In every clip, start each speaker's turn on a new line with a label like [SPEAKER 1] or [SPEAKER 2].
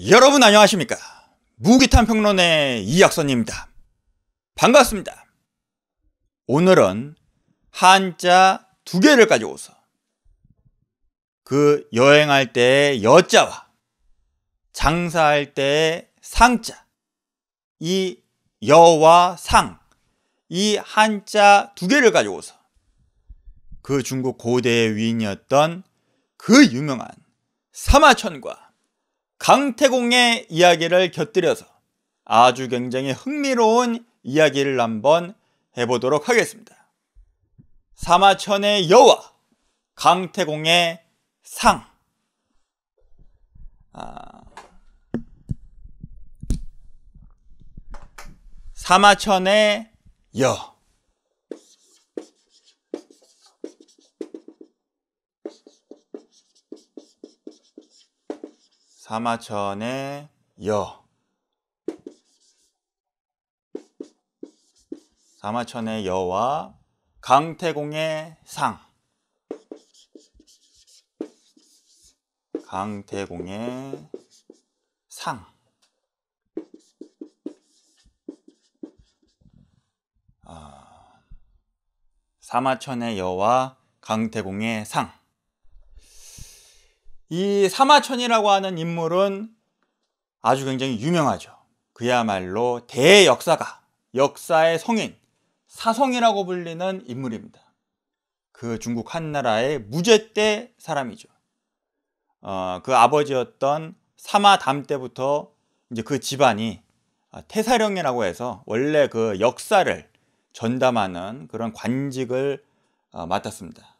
[SPEAKER 1] 여러분 안녕하십니까? 무기탄 평론의 이학선입니다. 반갑습니다. 오늘은 한자 두 개를 가져오서 그 여행할 때의 여자와 장사할 때의 상자, 이 여와 상, 이 한자 두 개를 가져오서 그 중국 고대의 위인이었던 그 유명한 사마천과 강태공의 이야기를 곁들여서 아주 굉장히 흥미로운 이야기를 한번 해보도록 하겠습니다. 사마천의 여와 강태공의 상. 사마천의 여. 사마천의 여. 사마천의 여와 강태공의 상. 강태공의 상. 사마천의 여와 강태공의 상. 이 사마천이라고 하는 인물은 아주 굉장히 유명하죠. 그야말로 대역사가, 역사의 성인, 사성이라고 불리는 인물입니다. 그 중국 한나라의 무제때 사람이죠. 그 아버지였던 사마담 때부터 이제 그 집안이 태사령이라고 해서 원래 그 역사를 전담하는 그런 관직을 맡았습니다.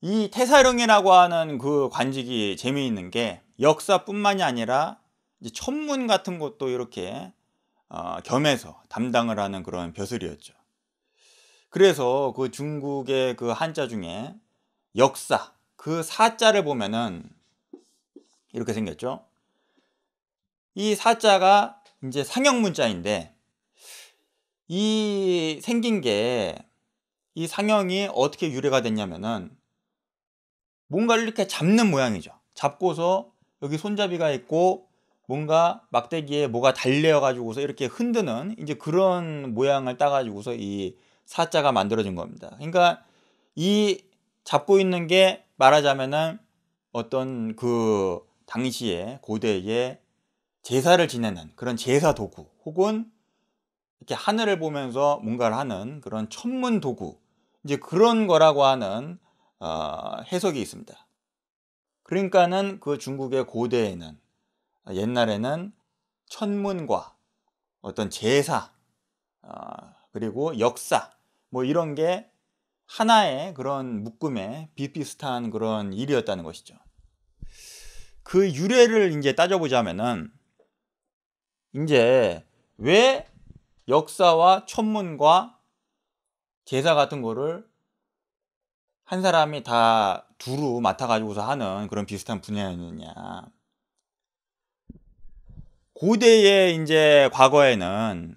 [SPEAKER 1] 이 태사령이라고 하는 그 관직이 재미있는 게 역사뿐만이 아니라 이제 천문 같은 것도 이렇게 겸해서 담당을 하는 그런 벼슬이었죠. 그래서 그 중국의 그 한자 중에 역사, 그 사자를 보면은 이렇게 생겼죠. 이 사자가 이제 상형 문자인데 이 생긴 게 이 상형이 어떻게 유래가 됐냐면은 뭔가를 이렇게 잡는 모양이죠. 잡고서 여기 손잡이가 있고 뭔가 막대기에 뭐가 달려 가지고서 이렇게 흔드는 이제 그런 모양을 따 가지고서 이 사자가 만들어진 겁니다. 그러니까 이 잡고 있는 게 말하자면은 어떤 그 당시에 고대에 제사를 지내는 그런 제사 도구 혹은 이렇게 하늘을 보면서 뭔가를 하는 그런 천문 도구, 이제 그런 거라고 하는 해석이 있습니다. 그러니까는 그 중국의 고대에는 옛날에는 천문과 어떤 제사 그리고 역사 뭐 이런 게 하나의 그런 묶음에 비슷비슷한 그런 일이었다는 것이죠. 그 유래를 이제 따져보자면은 이제 왜 역사와 천문과 제사 같은 거를 한 사람이 다 두루 맡아가지고서 하는 그런 비슷한 분야였느냐. 고대의 이제 과거에는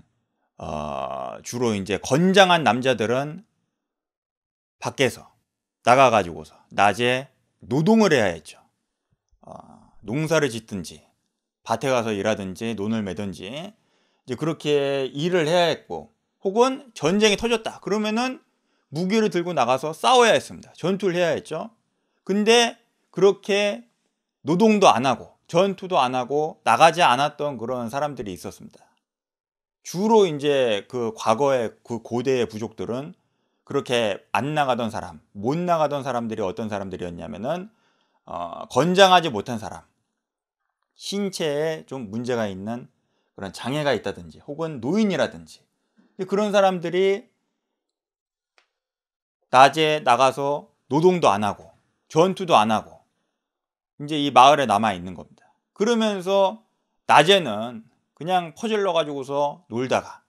[SPEAKER 1] 주로 이제 건장한 남자들은 밖에서 나가가지고서 낮에 노동을 해야 했죠. 농사를 짓든지 밭에 가서 일하든지 논을 매든지 이제 그렇게 일을 해야 했고, 혹은 전쟁이 터졌다 그러면은 무기를 들고 나가서 싸워야 했습니다. 전투를 해야 했죠. 근데 그렇게 노동도 안 하고 전투도 안 하고 나가지 않았던 그런 사람들이 있었습니다. 주로 이제 그 과거의 그 고대의 부족들은 그렇게 안 나가던 사람, 못 나가던 사람들이 어떤 사람들이었냐면은 건장하지 못한 사람, 신체에 좀 문제가 있는 그런 장애가 있다든지 혹은 노인이라든지 그런 사람들이 낮에 나가서 노동도 안 하고 전투도 안 하고 이제 이 마을에 남아 있는 겁니다. 그러면서 낮에는 그냥 퍼질러 가지고서 놀다가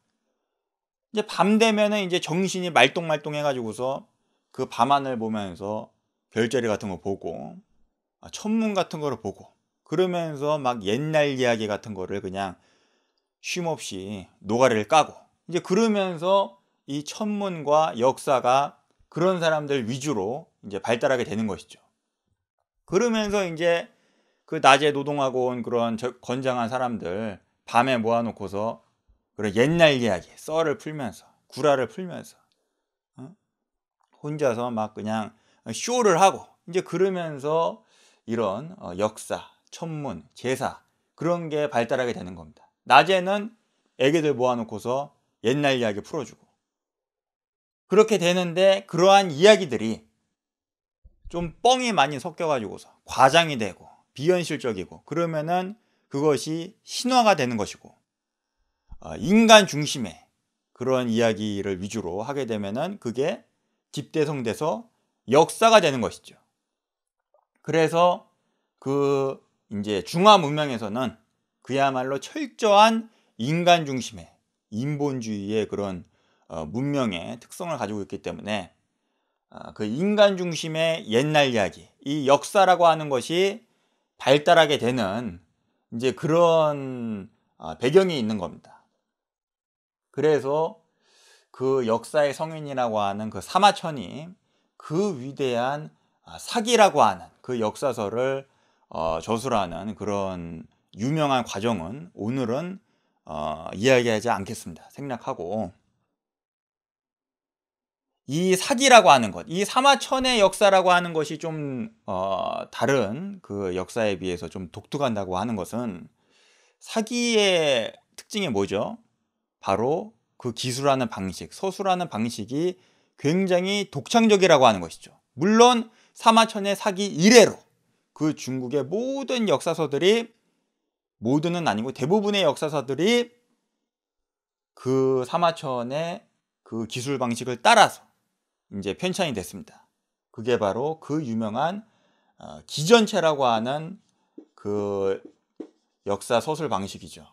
[SPEAKER 1] 이제 밤 되면은 이제 정신이 말똥말똥 해가지고서 그 밤하늘 보면서 별자리 같은 거 보고 천문 같은 거를 보고 그러면서 막 옛날 이야기 같은 거를 그냥 쉼없이 노가리를 까고 이제 그러면서 이 천문과 역사가 그런 사람들 위주로 이제 발달하게 되는 것이죠. 그러면서 이제 그 낮에 노동하고 온 그런 건장한 사람들 밤에 모아놓고서 그런 옛날 이야기, 썰을 풀면서, 구라를 풀면서, 어? 혼자서 막 그냥 쇼를 하고, 이제 그러면서 이런 역사, 천문, 제사, 그런 게 발달하게 되는 겁니다. 낮에는 애기들 모아놓고서 옛날 이야기 풀어주고. 그렇게 되는데, 그러한 이야기들이 좀 뻥이 많이 섞여가지고서 과장이 되고 비현실적이고, 그러면은 그것이 신화가 되는 것이고, 인간 중심의 그런 이야기를 위주로 하게 되면은 그게 집대성돼서 역사가 되는 것이죠. 그래서 그 이제 중화 문명에서는 그야말로 철저한 인간 중심의 인본주의의 그런 문명의 특성을 가지고 있기 때문에 그 인간 중심의 옛날 이야기, 이 역사라고 하는 것이 발달하게 되는 이제 그런 배경이 있는 겁니다. 그래서 그 역사의 성인이라고 하는 그 사마천이 그 위대한 사기라고 하는 그 역사서를 저술하는 그런 유명한 과정은 오늘은 이야기하지 않겠습니다. 생략하고, 이 사기라고 하는 것, 이 사마천의 역사라고 하는 것이 좀 다른 그 역사에 비해서 좀 독특하다고 하는 것은, 사기의 특징이 뭐죠? 바로 그 기술하는 방식, 서술하는 방식이 굉장히 독창적이라고 하는 것이죠. 물론 사마천의 사기 이래로 그 중국의 모든 역사서들이, 모두는 아니고 대부분의 역사서들이 그 사마천의 그 기술 방식을 따라서 이제 편찬이 됐습니다. 그게 바로 그 유명한 기전체라고 하는 그 역사 서술 방식이죠.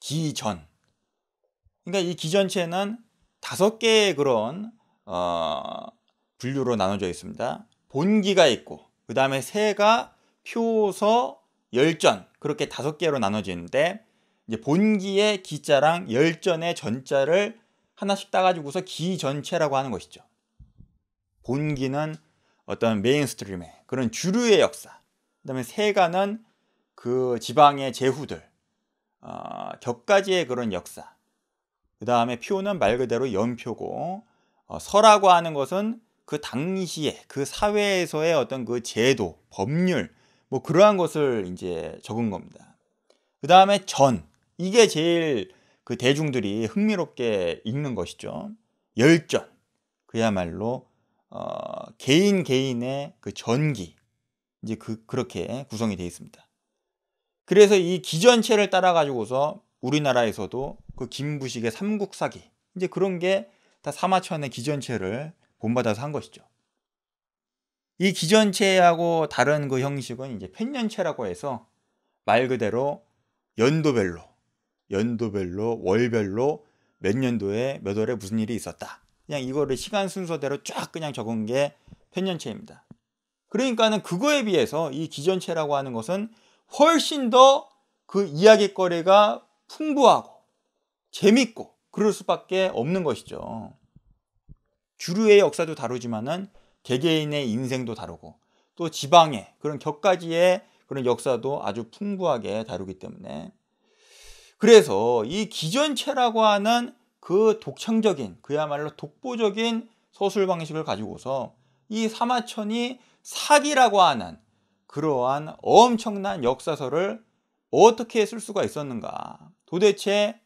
[SPEAKER 1] 기전. 그러니까 이 기전체는 5개의 그런 분류로 나눠져 있습니다. 본기가 있고, 그 다음에 세가, 표서, 열전, 그렇게 5개로 나눠져 있는데, 이제 본기의 기자랑 열전의 전자를 하나씩 따가지고서 기전체라고 하는 것이죠. 본기는 어떤 메인스트림의 그런 주류의 역사, 그 다음에 세가는 그 지방의 제후들, 격가지의 그런 역사, 그 다음에 표는 말 그대로 연표고, 서라고 하는 것은 그 당시에 그 사회에서의 어떤 그 제도, 법률, 뭐 그러한 것을 이제 적은 겁니다. 그 다음에 전, 이게 제일 그 대중들이 흥미롭게 읽는 것이죠. 열전, 그야말로 개인 개인의 그 전기, 이제 그렇게 구성이 되어 있습니다. 그래서 이 기전체를 따라 가지고서 우리나라에서도 그 김부식의 삼국사기, 이제 그런 게 다 사마천의 기전체를 본받아서 한 것이죠. 이 기전체하고 다른 그 형식은 이제 편년체라고 해서 말 그대로 연도별로 월별로 몇 년도에 몇 월에 무슨 일이 있었다, 그냥 이거를 시간 순서대로 쫙 그냥 적은 게 편년체입니다. 그러니까는 그거에 비해서 이 기전체라고 하는 것은 훨씬 더 그 이야기거리가 풍부하고 재밌고 그럴 수밖에 없는 것이죠. 주류의 역사도 다루지만은 개개인의 인생도 다루고, 또 지방의 그런 격가지의 그런 역사도 아주 풍부하게 다루기 때문에, 그래서 이 기전체라고 하는 그 독창적인, 그야말로 독보적인 서술 방식을 가지고서 이 사마천이 사기라고 하는 그러한 엄청난 역사서를 어떻게 쓸 수가 있었는가. 도대체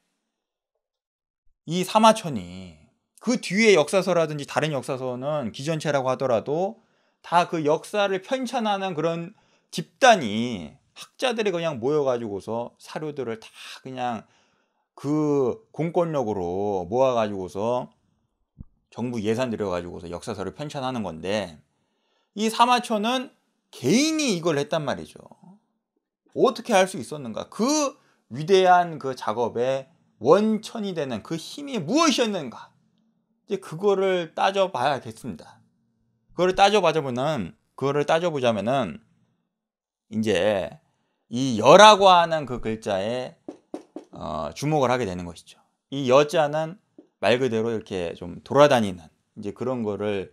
[SPEAKER 1] 이 사마천이 그 뒤에 역사서라든지 다른 역사서는 기전체라고 하더라도 다 그 역사를 편찬하는 그런 집단이, 학자들이 그냥 모여가지고서 사료들을 다 그냥 그 공권력으로 모아가지고서 정부 예산 들여가지고서 역사서를 편찬하는 건데, 이 사마천은 개인이 이걸 했단 말이죠. 어떻게 할 수 있었는가? 그 위대한 그 작업의 원천이 되는 그 힘이 무엇이었는가? 이제 그거를 따져봐야겠습니다. 그거를 따져보자면은 이제 이 여라고 하는 그 글자에 주목을 하게 되는 것이죠. 이 여자는 말 그대로 이렇게 좀 돌아다니는 이제 그런 거를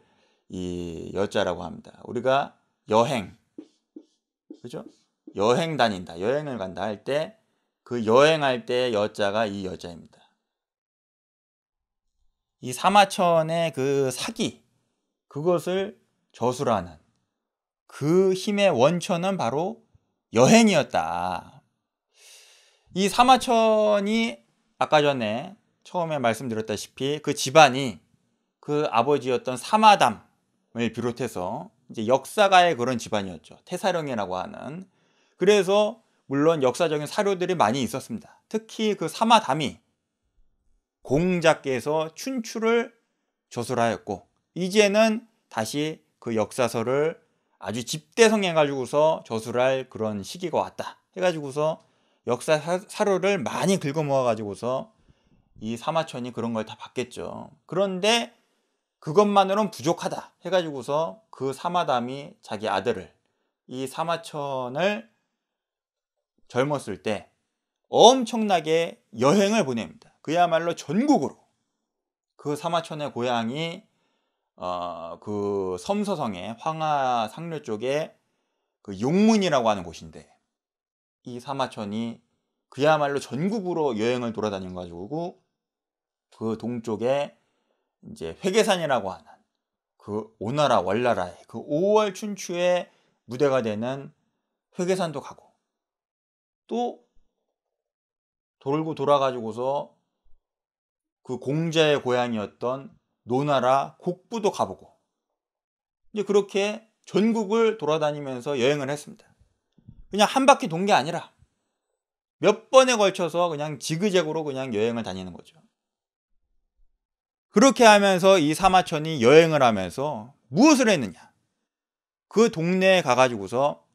[SPEAKER 1] 이 여자라고 합니다. 우리가 여행, 그죠? 여행 다닌다, 여행을 간다 할 때 그 여행할 때 여자가 이 여자입니다. 이 사마천의 그 사기, 그것을 저술하는 그 힘의 원천은 바로 여행이었다. 이 사마천이 아까 전에 처음에 말씀드렸다시피 그 집안이 그 아버지였던 사마담을 비롯해서 이제 역사가의 그런 집안이었죠. 태사령이라고 하는. 그래서 물론 역사적인 사료들이 많이 있었습니다. 특히 그 사마담이 공자께서 춘추를 저술하였고 이제는 다시 그 역사서를 아주 집대성해 가지고서 저술할 그런 시기가 왔다 해가지고서 역사 사료를 많이 긁어 모아 가지고서 이 사마천이 그런 걸 다 봤겠죠. 그런데 그것만으로는 부족하다 해가지고서 그 사마담이 자기 아들을 이 사마천을 젊었을 때 엄청나게 여행을 보냅니다. 그야말로 전국으로. 그 사마천의 고향이 그 섬서성의 황하상류 쪽에 그 용문이라고 하는 곳인데 이 사마천이 그야말로 전국으로 여행을 돌아다녀 가지고 그 동쪽에 이제 회계산이라고 하는 그 오나라 월나라의 그 5월 춘추의 무대가 되는 회계산도 가고 또 돌고 돌아가지고서 그 공자의 고향이었던 노나라 곡부도 가보고 이제 그렇게 전국을 돌아다니면서 여행을 했습니다. 그냥 한 바퀴 돈 게 아니라 몇 번에 걸쳐서 그냥 지그재그로 그냥 여행을 다니는 거죠. 그렇게 하면서 이 사마천이 여행을 하면서 무엇을 했느냐? 그 동네에 가가지고서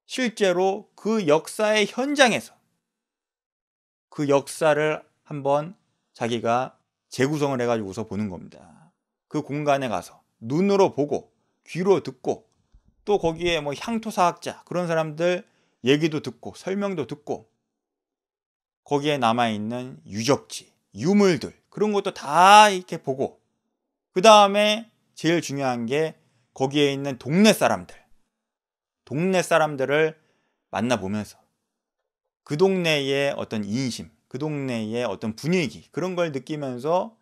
[SPEAKER 1] 실제로 그 역사의 현장에서 그 역사를 한번 자기가 재구성을 해가지고서 보는 겁니다. 그 공간에 가서 눈으로 보고 귀로 듣고 또 거기에 뭐 향토사학자 그런 사람들 얘기도 듣고 설명도 듣고 거기에 남아있는 유적지, 유물들 그런 것도 다 이렇게 보고 그 다음에 제일 중요한 게 거기에 있는 동네 사람들을 만나보면서 그 동네의 어떤 인심, 그 동네의 어떤 분위기 그런 걸 느끼면서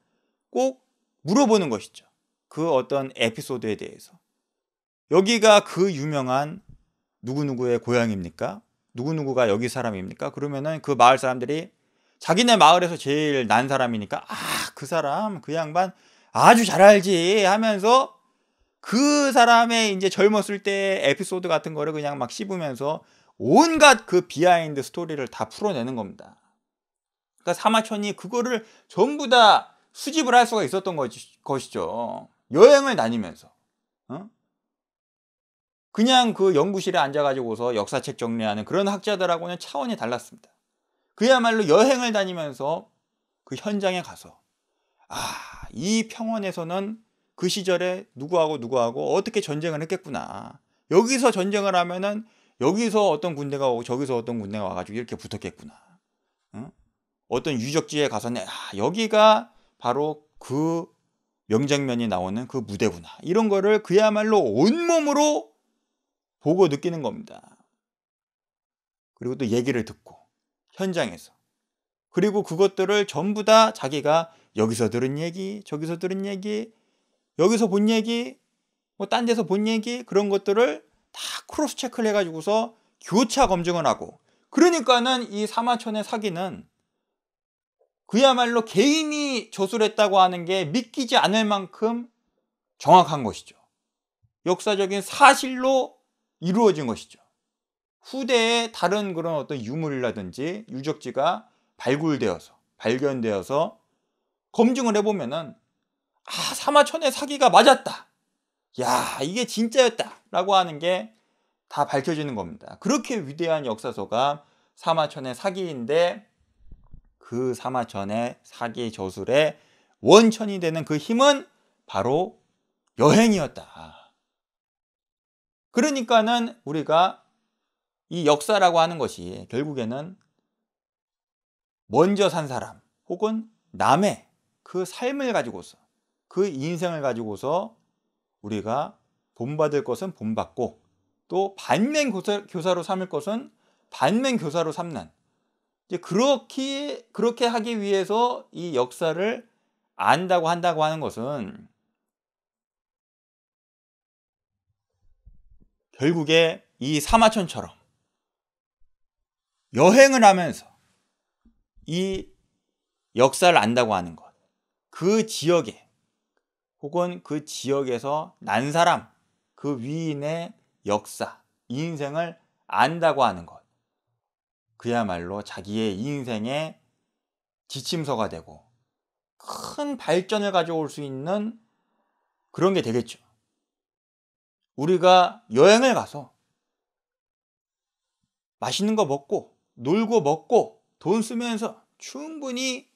[SPEAKER 1] 꼭 물어보는 것이죠. 그 어떤 에피소드에 대해서. 여기가 그 유명한 누구누구의 고향입니까? 누구누구가 여기 사람입니까? 그러면은 그 마을 사람들이 자기네 마을에서 제일 난 사람이니까 그 사람, 그 양반 아주 잘 알지 하면서 그 사람의 이제 젊었을 때 에피소드 같은 거를 그냥 막 씹으면서 온갖 그 비하인드 스토리를 다 풀어내는 겁니다. 그러니까 사마천이 그거를 전부 다 수집을 할 수가 있었던 것이죠. 여행을 다니면서. 그냥 그 연구실에 앉아가지고서 역사책 정리하는 그런 학자들하고는 차원이 달랐습니다. 그야말로 여행을 다니면서 그 현장에 가서 이 평원에서는 그 시절에 누구하고 어떻게 전쟁을 했겠구나. 여기서 전쟁을 하면은 여기서 어떤 군대가 오고 저기서 어떤 군대가 와가지고 이렇게 붙었겠구나. 어떤 유적지에 가서는 여기가 바로 그 명장면이 나오는 그 무대구나. 이런 거를 그야말로 온몸으로 보고 느끼는 겁니다. 그리고 또 얘기를 듣고 현장에서 그리고 그것들을 전부 다 자기가 여기서 들은 얘기, 저기서 들은 얘기, 여기서 본 얘기, 뭐 딴 데서 본 얘기 그런 것들을 다 크로스 체크를 해가지고서 교차 검증을 하고 그러니까는 이 사마천의 사기는 그야말로 개인이 저술했다고 하는 게 믿기지 않을 만큼 정확한 것이죠. 역사적인 사실로 이루어진 것이죠. 후대에 다른 그런 어떤 유물이라든지 유적지가 발견되어서 검증을 해보면은 사마천의 사기가 맞았다. 야, 이게 진짜였다. 라고 하는 게 다 밝혀지는 겁니다. 그렇게 위대한 역사서가 사마천의 사기인데 그 사마천의 사기 저술의 원천이 되는 그 힘은 바로 여행이었다. 그러니까는 우리가 이 역사라고 하는 것이 결국에는 먼저 산 사람 혹은 남의 그 삶을 가지고서 그 인생을 가지고서 우리가 본받을 것은 본받고 또 반면 교사로 삼을 것은 반면 교사로 삼는, 이제 그렇게 하기 위해서 이 역사를 안다고 한다고 하는 것은 결국에 이 사마천처럼 여행을 하면서 이 역사를 안다고 하는 것, 그 지역에 혹은 그 지역에서 난 사람, 그 위인의 역사, 인생을 안다고 하는 것, 그야말로 자기의 인생의 지침서가 되고 큰 발전을 가져올 수 있는 그런 게 되겠죠. 우리가 여행을 가서 맛있는 거 먹고 놀고 먹고 돈 쓰면서 충분히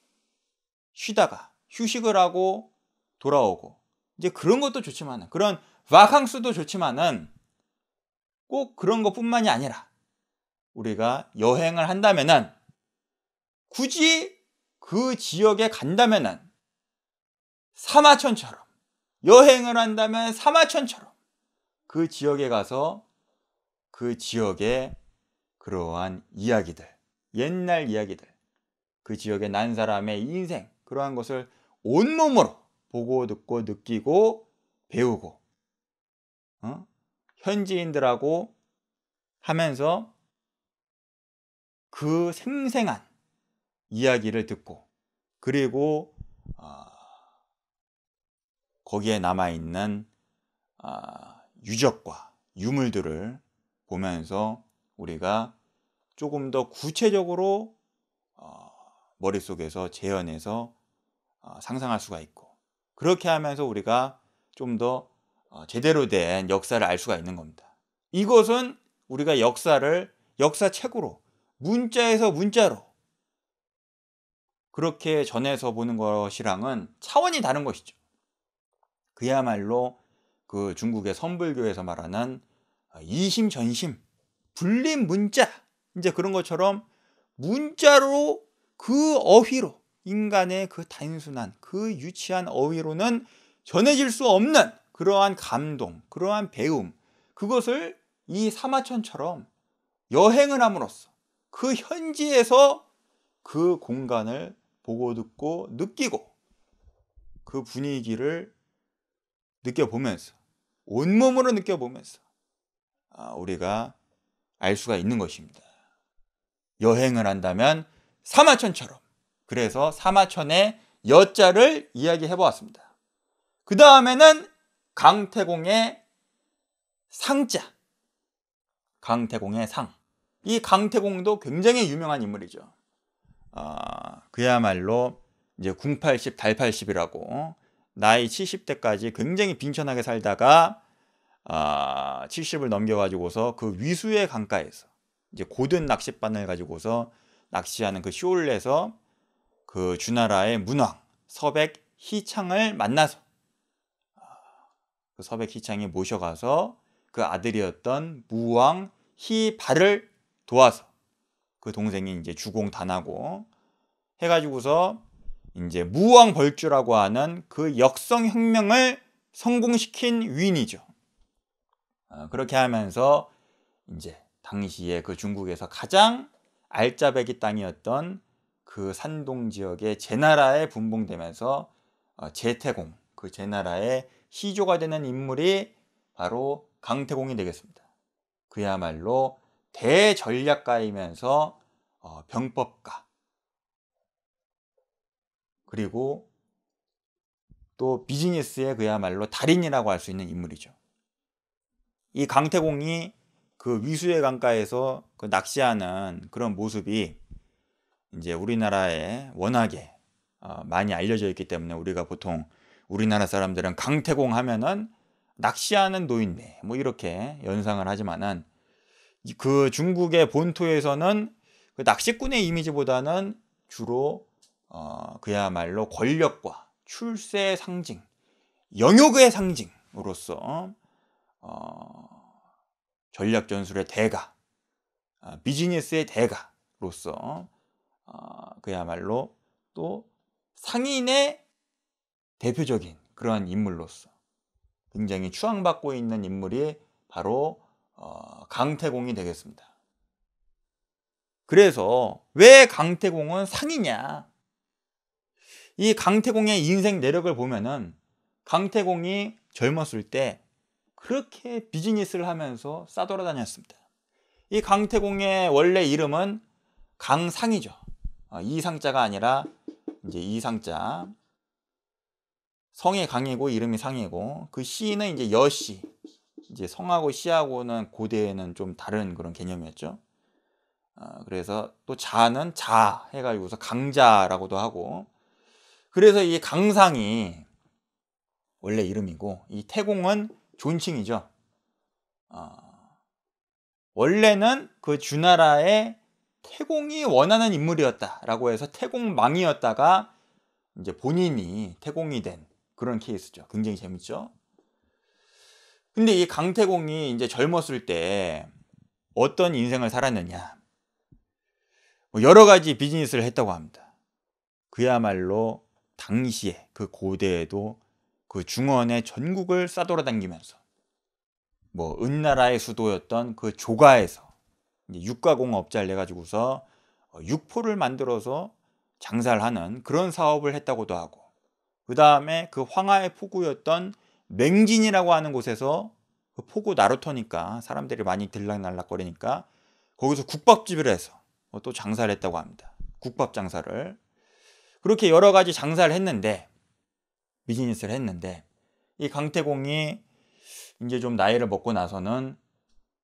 [SPEAKER 1] 쉬다가 휴식을 하고 돌아오고, 이제 그런 것도 좋지만은, 그런 바캉스도 좋지만은 꼭 그런 것뿐만이 아니라 우리가 여행을 한다면은, 굳이 그 지역에 간다면은 사마천처럼, 여행을 한다면 사마천처럼 그 지역에 가서 그 지역의 그러한 이야기들, 옛날 이야기들, 그 지역에 난 사람의 인생, 그러한 것을 온몸으로 보고 듣고 느끼고 배우고 현지인들하고 하면서 그 생생한 이야기를 듣고, 그리고 거기에 남아있는 유적과 유물들을 보면서 우리가 조금 더 구체적으로 머릿속에서 재현해서 상상할 수가 있고, 그렇게 하면서 우리가 좀 더 제대로 된 역사를 알 수가 있는 겁니다. 이것은 우리가 역사를 역사책으로, 문자에서 문자로 그렇게 전해서 보는 것이랑은 차원이 다른 것이죠. 그야말로 그 중국의 선불교에서 말하는 이심전심, 불림 문자, 이제 그런 것처럼 문자로, 그 어휘로, 인간의 그 단순한 그 유치한 어휘로는 전해질 수 없는 그러한 감동, 그러한 배움, 그것을 이 사마천처럼 여행을 함으로써 그 현지에서 그 공간을 보고 듣고 느끼고 그 분위기를 느껴보면서, 온몸으로 느껴보면서 우리가 알 수가 있는 것입니다. 여행을 한다면 사마천처럼. 그래서 사마천의 여자를 이야기해 보았습니다. 그 다음에는 강태공의 상자, 강태공의 상. 이 강태공도 굉장히 유명한 인물이죠. 그야말로 이제 궁80 달80이라고 나이 70대까지 굉장히 빈천하게 살다가 70을 넘겨가지고서 그 위수의 강가에서 이제 고든 낚싯바늘 가지고서 낚시하는 그 쇼울에서 그 주나라의 문왕 서백 희창을 만나서 그 서백 희창이 모셔가서 그 아들이었던 무왕 희발을 도와서 그 동생이 이제 주공단하고 해가지고서 이제 무왕벌주라고 하는 그 역성혁명을 성공시킨 위인이죠. 그렇게 하면서 이제 당시에 그 중국에서 가장 알짜배기 땅이었던 그 산동 지역의 제나라에 분봉되면서 제태공, 그 제나라의 시조가 되는 인물이 바로 강태공이 되겠습니다. 그야말로 대전략가이면서 병법가, 그리고 또 비즈니스의 그야말로 달인이라고 할 수 있는 인물이죠. 이 강태공이 그 위수의 강가에서 그 낚시하는 그런 모습이 이제 우리나라에 워낙에 많이 알려져 있기 때문에 우리가 보통 우리나라 사람들은 강태공 하면은 낚시하는 노인네 뭐 이렇게 연상을 하지만은 그 중국의 본토에서는 그 낚시꾼의 이미지보다는 주로 그야말로 권력과 출세의 상징, 영역의 상징으로서 전략 전술의 대가, 비즈니스의 대가로서 그야말로 또 상인의 대표적인 그러한 인물로서 굉장히 추앙받고 있는 인물이 바로 강태공이 되겠습니다. 그래서 왜 강태공은 상이냐? 이 강태공의 인생 내력을 보면은 강태공이 젊었을 때 그렇게 비즈니스를 하면서 싸돌아다녔습니다. 이 강태공의 원래 이름은 강상이죠. 이상자가 아니라 이제 이상자. 성이 강이고 이름이 상이고, 그 씨는 이제 여씨. 이제 성하고 씨하고는 고대에는 좀 다른 그런 개념이었죠. 그래서 또 자는 자 해가지고서 강자라고도 하고, 그래서 이 강상이 원래 이름이고, 이 태공은 존칭이죠. 원래는 그 주나라의 태공이 원하는 인물이었다라고 해서 태공망이었다가 이제 본인이 태공이 된 그런 케이스죠. 굉장히 재밌죠. 근데 이 강태공이 이제 젊었을 때 어떤 인생을 살았느냐? 여러 가지 비즈니스를 했다고 합니다. 그야말로 당시에 그 고대에도 그 중원의 전국을 싸돌아다니면서 은나라의 수도였던 그 조가에서 이제 육가공업자를 내 가지고서 육포를 만들어서 장사를 하는 그런 사업을 했다고도 하고, 그 다음에 그 황하의 포구였던 맹진이라고 하는 곳에서 그 포구 나루터니까 사람들이 많이 들락날락거리니까 거기서 국밥집을 해서 또 장사를 했다고 합니다. 국밥 장사를. 그렇게 여러 가지 장사를 했는데, 비즈니스를 했는데, 이 강태공이 이제 좀 나이를 먹고 나서는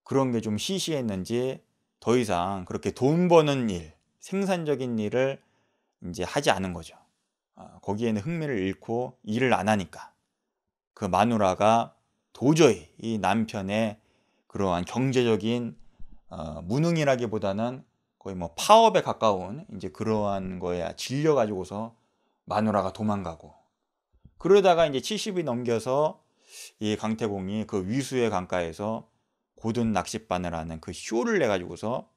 [SPEAKER 1] 그런 게 좀 시시했는지 더 이상 그렇게 돈 버는 일, 생산적인 일을 이제 하지 않은 거죠. 거기에는 흥미를 잃고 일을 안 하니까 그 마누라가 도저히 이 남편의 그러한 경제적인 무능이라기보다는 거의 파업에 가까운 이제 그러한 거에 질려 가지고서 마누라가 도망가고, 그러다가 이제 70이 넘겨서 이 강태공이 그 위수의 강가에서 고든 낚싯바늘 하는 그 쇼를 내 가지고서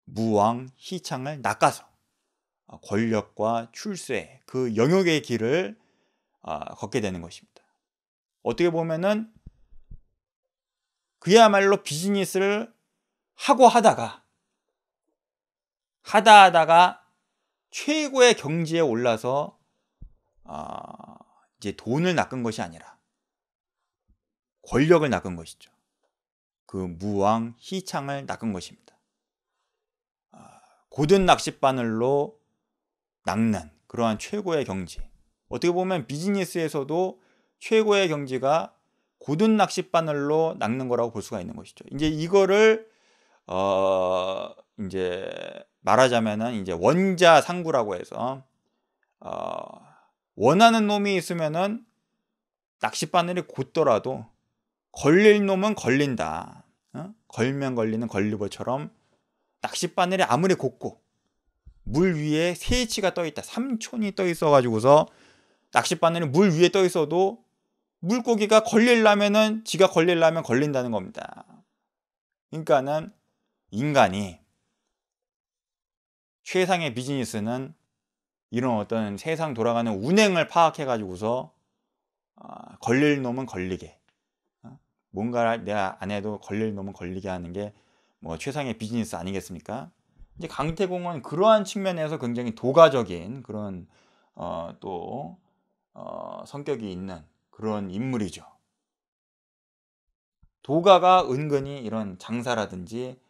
[SPEAKER 1] 무왕 희창을 낚아서 권력과 출세 그 영역의 길을 걷게 되는 것입니다. 어떻게 보면은 그야말로 비즈니스를 하다가 최고의 경지에 올라서 이제 돈을 낚은 것이 아니라 권력을 낚은 것이죠. 그 무왕 희창을 낚은 것입니다. 고든 낚싯바늘로 낚는 그러한 최고의 경지. 어떻게 보면 비즈니스에서도 최고의 경지가 고든 낚싯바늘로 낚는 거라고 볼 수가 있는 것이죠. 이제 이거를 이제 말하자면은 이제 원자상구라고 해서 원하는 놈이 있으면은 낚싯바늘이 곧더라도 걸릴 놈은 걸린다. 걸면 걸리는 걸리버처럼 낚싯바늘이 아무리 곧고 물 위에 세치가 떠 있다, 삼촌이 떠 있어 가지고서 낚싯바늘이 물 위에 떠 있어도 물고기가 걸리려면은 지가 걸리려면 걸린다는 겁니다. 그러니까는 인간이 최상의 비즈니스는 이런 어떤 세상 돌아가는 운행을 파악해 가지고서 걸릴 놈은 걸리게, 뭔가를 내가 안 해도 걸릴 놈은 걸리게 하는 게 최상의 비즈니스 아니겠습니까? 이제 강태공은 그러한 측면에서 굉장히 도가적인 그런 성격이 있는 그런 인물이죠. 도가가 은근히 이런 장사라든지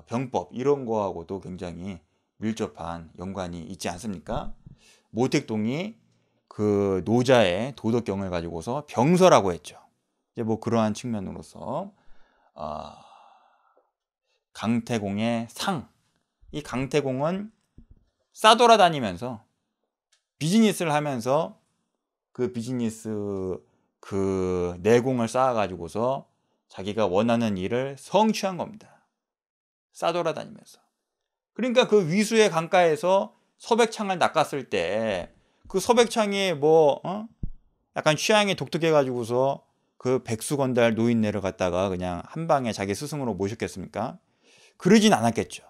[SPEAKER 1] 병법 이런 거하고도 굉장히 밀접한 연관이 있지 않습니까? 모택동이 그 노자의 도덕경을 가지고서 병서라고 했죠. 이제 그러한 측면으로서 강태공의 상, 이 강태공은 싸돌아다니면서 비즈니스를 하면서 그 비즈니스 그 내공을 쌓아가지고서 자기가 원하는 일을 성취한 겁니다. 싸돌아다니면서. 그러니까 그 위수의 강가에서 서백창을 낚았을 때 그 서백창이 약간 취향이 독특해가지고서 그 백수건달 노인네를 갖다가 그냥 한 방에 자기 스승으로 모셨겠습니까? 그러진 않았겠죠.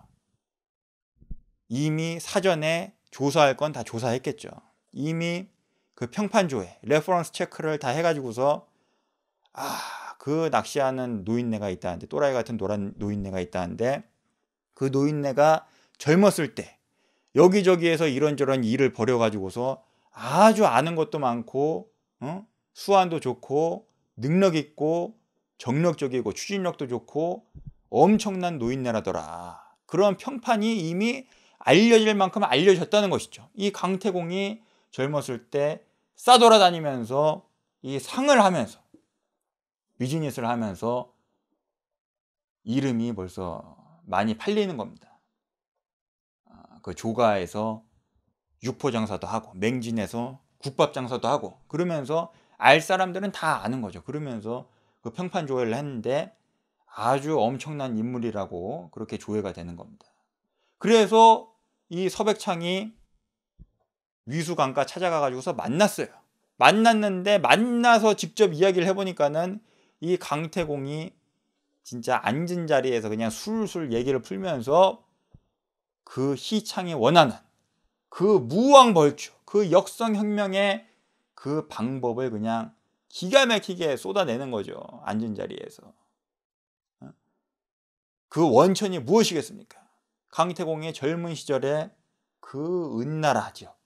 [SPEAKER 1] 이미 사전에 조사할 건 다 조사했겠죠. 이미 그 평판조회, 레퍼런스 체크를 다 해가지고서 그 낚시하는 노인네가 있다는데, 또라이 같은 노란 노인네가 있다는데, 그 노인네가 젊었을 때 여기저기에서 이런저런 일을 벌여가지고서 아주 아는 것도 많고, 수완도 좋고, 능력 있고, 정력적이고, 추진력도 좋고, 엄청난 노인네라더라. 그런 평판이 이미 알려질 만큼 알려졌다는 것이죠. 이 강태공이 젊었을 때 싸돌아다니면서 이 상을 하면서, 비즈니스를 하면서 이름이 벌써 많이 팔리는 겁니다. 그 조가에서 육포 장사도 하고, 맹진에서 국밥 장사도 하고, 그러면서 알 사람들은 다 아는 거죠. 그러면서 그 평판 조회를 했는데 아주 엄청난 인물이라고 그렇게 조회가 되는 겁니다. 그래서 이 서백창이 위수강가 찾아가가지고서 만났어요. 만났는데, 만나서 직접 이야기를 해보니까는 이 강태공이 진짜 앉은 자리에서 그냥 술술 얘기를 풀면서 그 희창이 원하는 그 무왕벌주, 그 역성혁명의 그 방법을 그냥 기가 막히게 쏟아내는 거죠. 앉은 자리에서. 그 원천이 무엇이겠습니까? 강태공의 젊은 시절에 그 은나라 지역,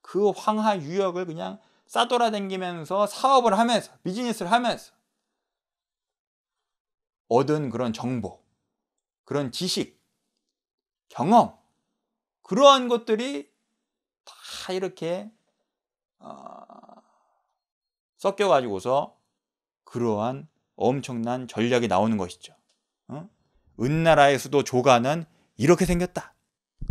[SPEAKER 1] 그 황하 유역을 그냥 싸돌아다니면서 사업을 하면서, 비즈니스를 하면서 얻은 그런 정보, 그런 지식, 경험, 그러한 것들이 다 이렇게 섞여가지고서 그러한 엄청난 전략이 나오는 것이죠. 은나라의 수도 조가는 이렇게 생겼다.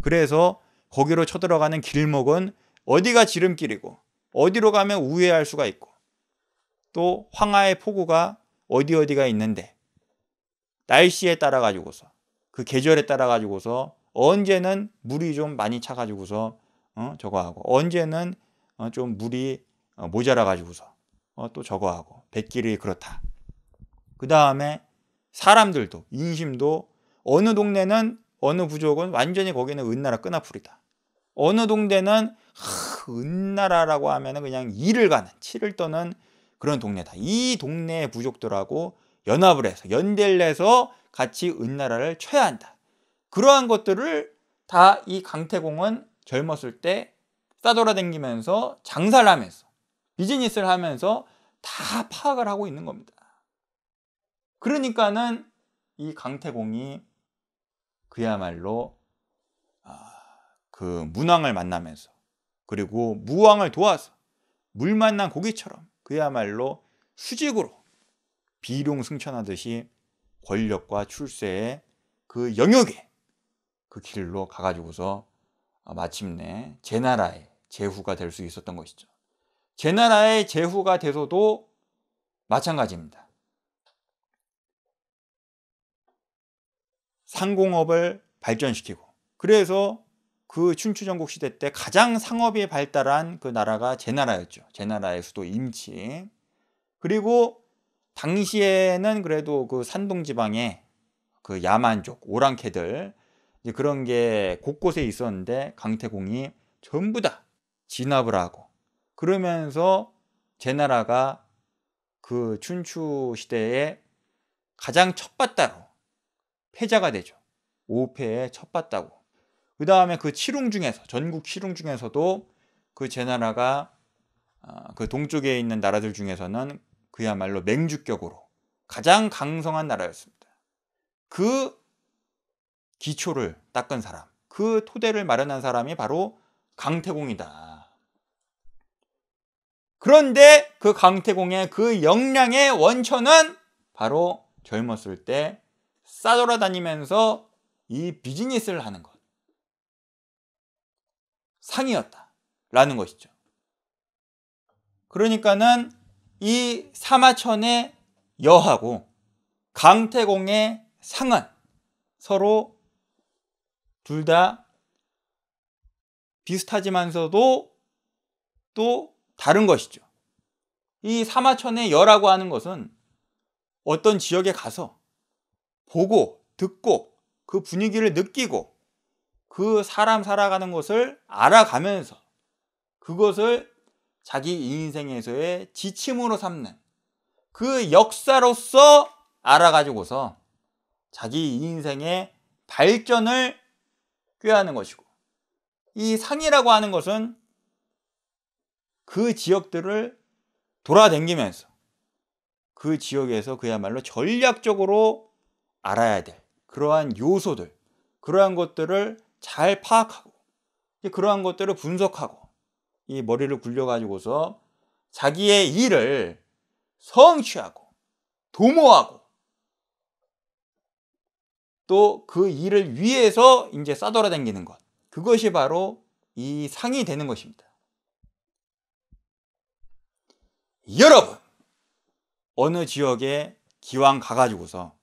[SPEAKER 1] 그래서 거기로 쳐들어가는 길목은 어디가 지름길이고, 어디로 가면 우회할 수가 있고, 또 황하의 포구가 어디가 있는데, 날씨에 따라 가지고서, 그 계절에 따라 가지고서 언제는 물이 좀 많이 차 가지고서 저거 하고, 언제는 좀 물이 모자라 가지고서 또 저거 하고, 백길이 그렇다. 그 다음에 사람들도, 인심도, 어느 동네는, 어느 부족은 완전히 거기는 은나라 끈앞풀이다. 어느 동네는 은나라라고 하면은 그냥 이를 가는, 치를 떠는 그런 동네다. 이 동네의 부족들하고 연합을 해서, 연대를 해서 같이 은나라를 쳐야 한다. 그러한 것들을 다 이 강태공은 젊었을 때 싸돌아다니면서 장사를 하면서, 비즈니스를 하면서 다 파악을 하고 있는 겁니다. 그러니까는 이 강태공이 그야말로 그 문왕을 만나면서, 그리고 무왕을 도와서 물 만난 고기처럼 그야말로 수직으로 비룡승천하듯이 권력과 출세의 그 영역에, 그 길로 가가지고서 마침내 제나라의 제후가 될 수 있었던 것이죠. 제나라의 제후가 돼서도 마찬가지입니다. 상공업을 발전시키고, 그래서 그 춘추전국 시대 때 가장 상업이 발달한 그 나라가 제나라였죠. 제나라의 수도 임치. 그리고 당시에는 그래도 그 산동 지방에 그 야만족, 오랑캐들, 이제 그런 게 곳곳에 있었는데 강태공이 전부 다 진압을 하고, 그러면서 제나라가 그 춘추 시대에 가장 첫바다로 패자가 되죠. 5패의 첫바다고. 그 다음에 그 칠웅 중에서, 전국 칠웅 중에서도 그 제나라가 그 동쪽에 있는 나라들 중에서는 그야말로 맹주격으로 가장 강성한 나라였습니다. 그 기초를 닦은 사람, 그 토대를 마련한 사람이 바로 강태공이다. 그런데 그 강태공의 그 역량의 원천은 바로 젊었을 때 싸돌아다니면서 이 비즈니스를 하는 것, 상이었다라는 것이죠. 그러니까는 이 사마천의 여하고 강태공의 상은 서로 둘 다 비슷하지만서도 또 다른 것이죠. 이 사마천의 여라고 하는 것은 어떤 지역에 가서 보고 듣고 그 분위기를 느끼고 그 사람 살아가는 것을 알아가면서 그것을 자기 인생에서의 지침으로 삼는 그 역사로서 알아가지고서 자기 인생의 발전을 꾀하는 것이고, 이 상이라고 하는 것은 그 지역들을 돌아다니면서 그 지역에서 그야말로 전략적으로 알아야 될 그러한 요소들, 그러한 것들을 잘 파악하고, 그러한 것들을 분석하고, 이 머리를 굴려가지고서 자기의 일을 성취하고 도모하고, 또 그 일을 위해서 이제 싸돌아다니는 것, 그것이 바로 이 상이 되는 것입니다. 여러분, 어느 지역에 기왕 가가지고서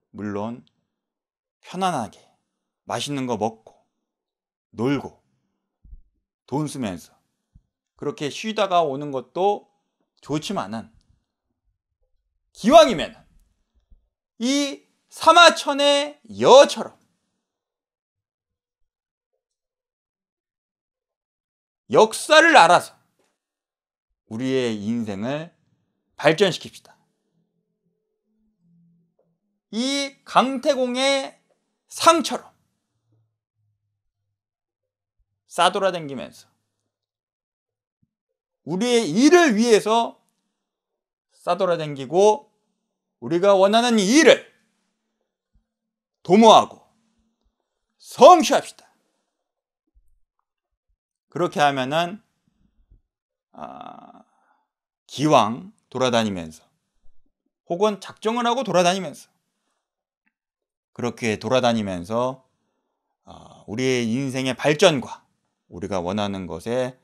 [SPEAKER 1] 물론 편안하게 맛있는 거 먹고 놀고 돈 쓰면서 그렇게 쉬다가 오는 것도 좋지만은, 기왕이면 이 사마천의 여처럼 역사를 알아서 우리의 인생을 발전시킵시다. 이 강태공의 상처럼 싸돌아다니면서 우리의 일을 위해서 싸돌아다니고, 우리가 원하는 일을 도모하고 성취합시다. 그렇게 하면은 기왕 돌아다니면서, 혹은 작정을 하고 돌아다니면서, 그렇게 돌아다니면서 우리의 인생의 발전과 우리가 원하는 것의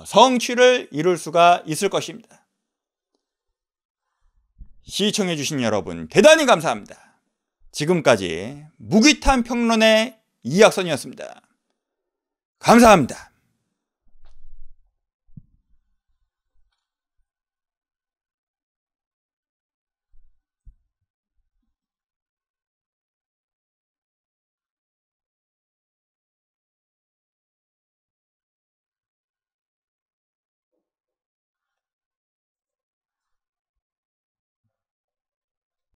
[SPEAKER 1] 성취를 이룰 수가 있을 것입니다. 시청해 주신 여러분 대단히 감사합니다. 지금까지 무기탄 평론의 이학선이었습니다. 감사합니다.